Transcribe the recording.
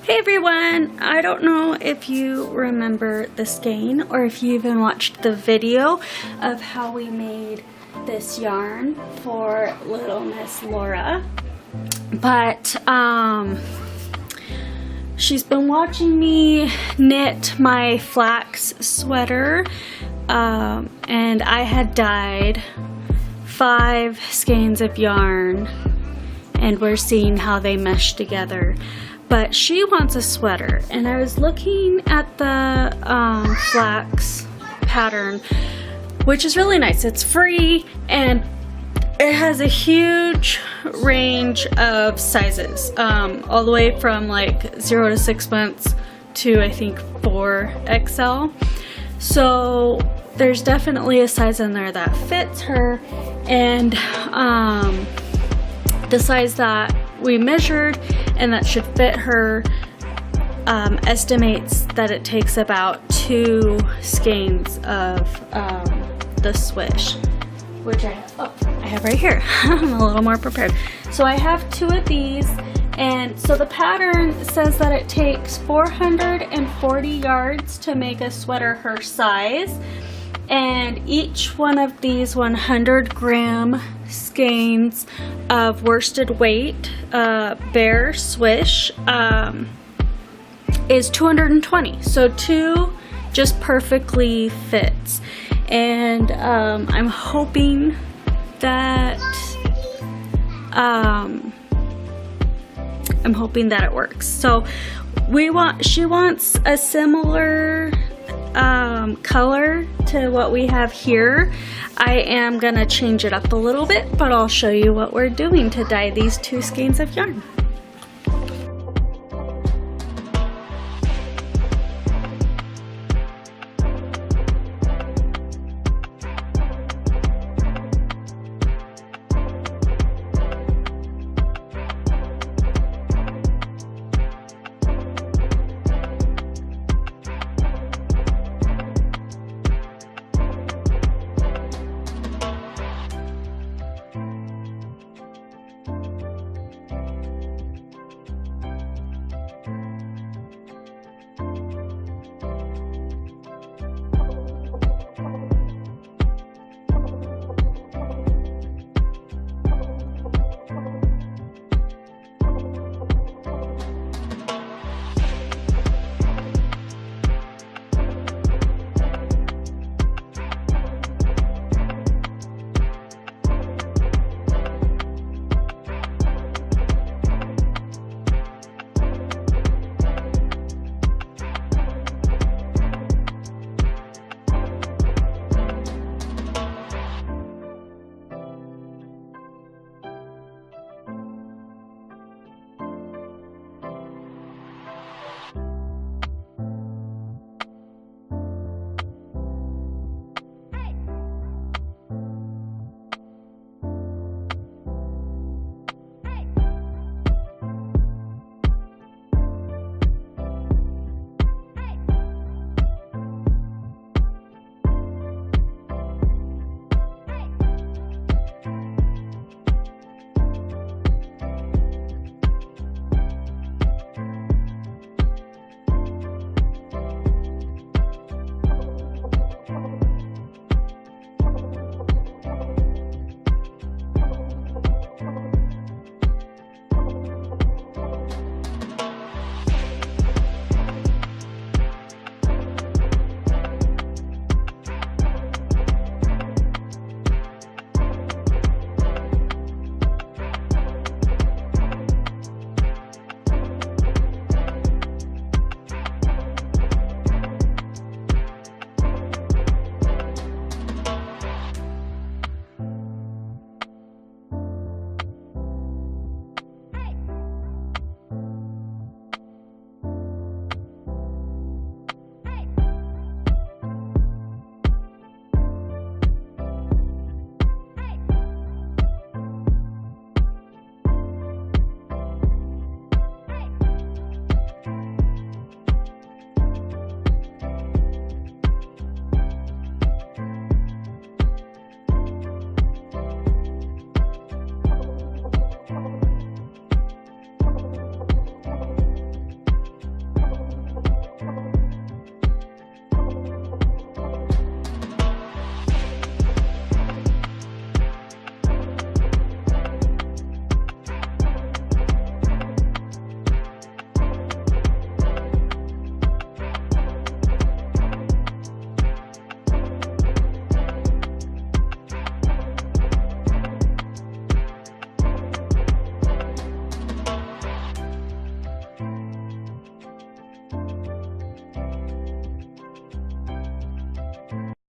Hey everyone! I don't know if you remember the skein or if you even watched the video of how we made this yarn for little Miss Laura, but she's been watching me knit my flax sweater, and I had dyed 5 skeins of yarn, and we're seeing how they mesh together. But she wants a sweater, and I was looking at the flax pattern, which is really nice. It's free and it has a huge range of sizes, all the way from like 0 to 6 months to I think 4XL. So there's definitely a size in there that fits her, and the size that we measured and that should fit her estimates that it takes about 2 skeins of the swish, which I have right here. I'm a little more prepared. So I have 2 of these, and so the pattern says that it takes 440 yards to make a sweater her size, and each one of these 100-gram skeins of worsted weight bare swish is 220. So 2 just perfectly fits, and I'm hoping that it works. So she wants a similar color to what we have here. I am gonna change it up a little bit, but I'll show you what we're doing to dye these 2 skeins of yarn.